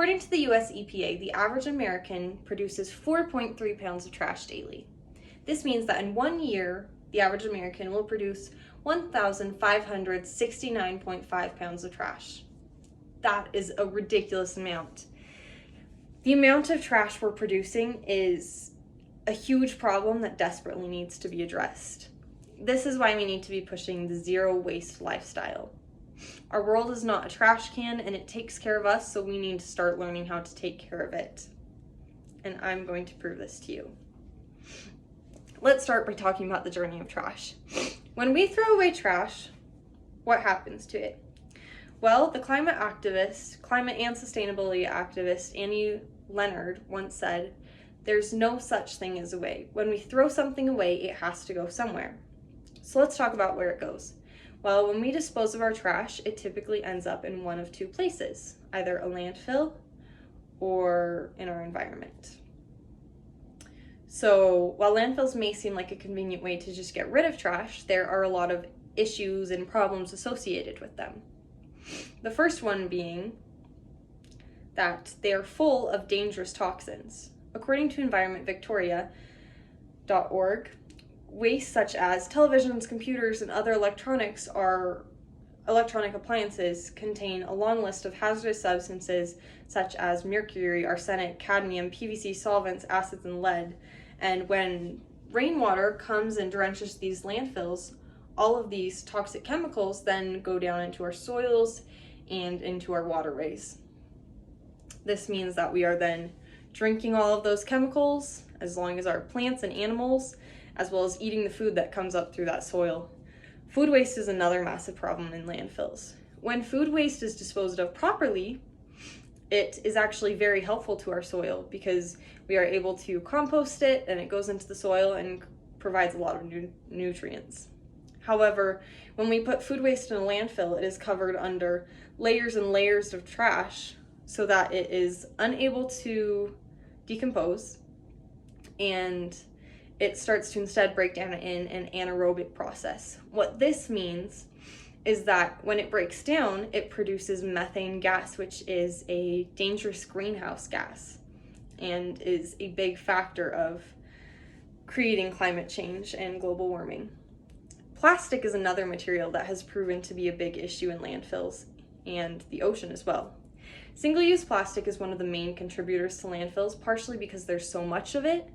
According to the US EPA, the average American produces 4.3 pounds of trash daily. This means that in 1 year, the average American will produce 1,569.5 pounds of trash. That is a ridiculous amount. The amount of trash we're producing is a huge problem that desperately needs to be addressed. This is why we need to be pushing the zero waste lifestyle. Our world is not a trash can and it takes care of us, so we need to start learning how to take care of it. And I'm going to prove this to you. Let's start by talking about the journey of trash. When we throw away trash, what happens to it? Well, the climate and sustainability activist Annie Leonard once said, "There's no such thing as a way. When we throw something away, it has to go somewhere." So let's talk about where it goes. Well, when we dispose of our trash, it typically ends up in one of two places, either a landfill or in our environment. So while landfills may seem like a convenient way to just get rid of trash, there are a lot of issues and problems associated with them. The first one being that they are full of dangerous toxins. According to environmentvictoria.org, waste such as televisions, computers, and other electronic appliances contain a long list of hazardous substances such as mercury, arsenic, cadmium, PVC solvents, acids, and lead. And when rainwater comes and drenches these landfills, all of these toxic chemicals then go down into our soils and into our waterways. This means that we are then drinking all of those chemicals, as long as our plants and animals, as well as eating the food that comes up through that soil. Food waste is another massive problem in landfills. When food waste is disposed of properly, it is actually very helpful to our soil because we are able to compost it and it goes into the soil and provides a lot of nutrients. However, when we put food waste in a landfill, it is covered under layers and layers of trash so that it is unable to decompose, and it starts to instead break down in an anaerobic process. What this means is that when it breaks down, it produces methane gas, which is a dangerous greenhouse gas and is a big factor of creating climate change and global warming. Plastic is another material that has proven to be a big issue in landfills and the ocean as well. Single-use plastic is one of the main contributors to landfills, partially because there's so much of it,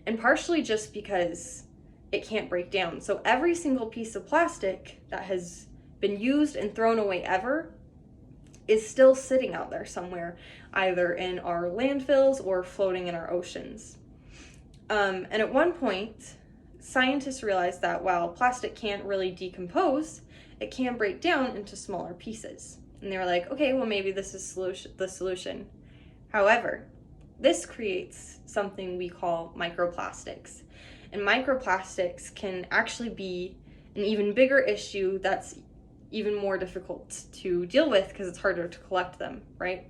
and partially just because it can't break down. So every single piece of plastic that has been used and thrown away ever is still sitting out there somewhere, either in our landfills or floating in our oceans. And at one point, scientists realized that while plastic can't really decompose, it can break down into smaller pieces. And they were like, okay, well maybe this is the solution. However, this creates something we call microplastics. And microplastics can actually be an even bigger issue that's even more difficult to deal with because it's harder to collect them, right?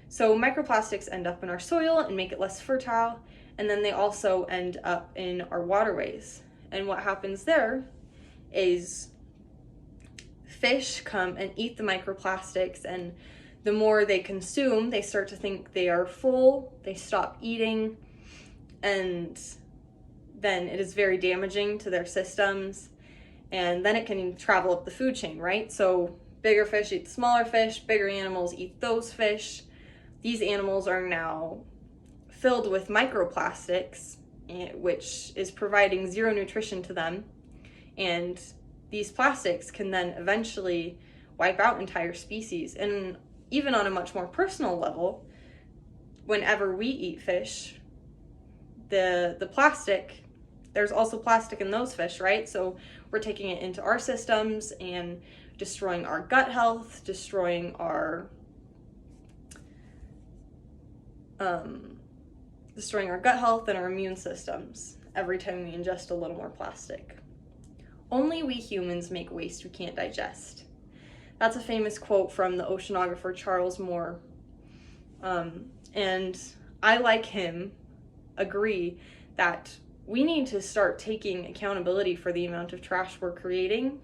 So microplastics end up in our soil and make it less fertile, and then they also end up in our waterways. And what happens there is fish come and eat the microplastics, and the more they consume, they start to think they are full, they stop eating, and then it is very damaging to their systems, and then it can travel up the food chain, right? So bigger fish eat smaller fish, bigger animals eat those fish. These animals are now filled with microplastics, which is providing zero nutrition to them, and these plastics can then eventually wipe out entire species. And even on a much more personal level, whenever we eat fish, the plastic, there's also plastic in those fish, right? So we're taking it into our systems and destroying our gut health, destroying our gut health and our immune systems every time we ingest a little more plastic. Only we humans make waste we can't digest. That's a famous quote from the oceanographer Charles Moore. And I, like him, agree that we need to start taking accountability for the amount of trash we're creating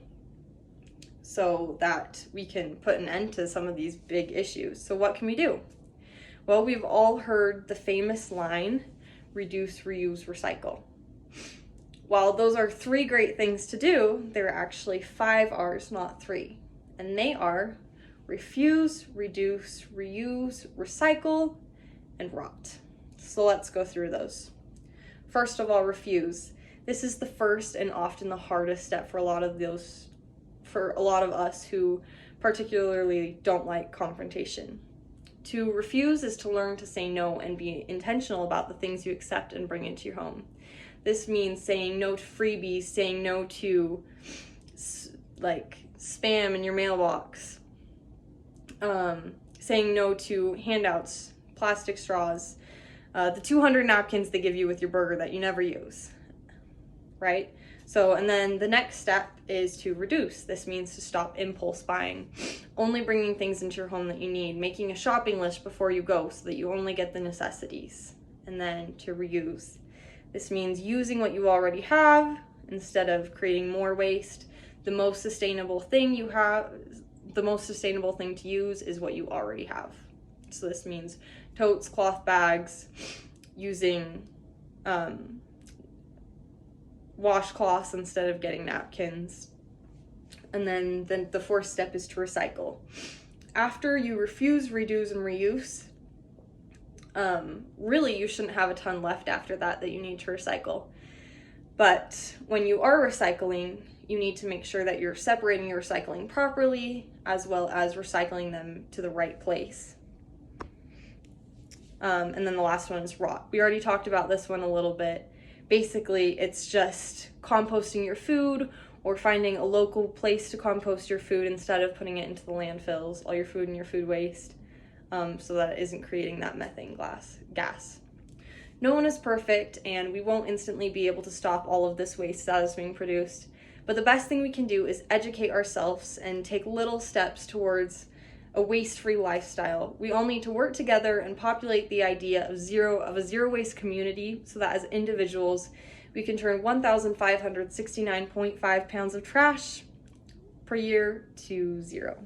so that we can put an end to some of these big issues. So what can we do? Well, we've all heard the famous line, reduce, reuse, recycle. While those are 3 great things to do, there are actually 5 R's, not 3. And they are refuse, reduce, reuse, recycle, and rot. So let's go through those. First of all, refuse. This is the first and often the hardest step for a lot of us who particularly don't like confrontation. To refuse is to learn to say no and be intentional about the things you accept and bring into your home. This means saying no to freebies, saying no to like spam in your mailbox, saying no to handouts, plastic straws, the 200 napkins they give you with your burger that you never use, right? So, and then the next step is to reduce. This means to stop impulse buying, only bringing things into your home that you need, making a shopping list before you go so that you only get the necessities. And then to reuse. This means using what you already have instead of creating more waste. The most sustainable thing to use is what you already have. So this means totes, cloth bags, using washcloths instead of getting napkins. And then the 4th step is to recycle. After you refuse, reduce, and reuse, really you shouldn't have a ton left after that you need to recycle. But when you are recycling, you need to make sure that you're separating your recycling properly, as well as recycling them to the right place. And then the last one is rot. We already talked about this one a little bit. Basically, it's just composting your food or finding a local place to compost your food instead of putting it into the landfills, all your food and your food waste, so that it isn't creating that methane gas. No one is perfect, and we won't instantly be able to stop all of this waste that is being produced. But the best thing we can do is educate ourselves and take little steps towards a waste-free lifestyle. We all need to work together and populate the idea of a zero-waste community so that as individuals, we can turn 1,569.5 pounds of trash per year to 0.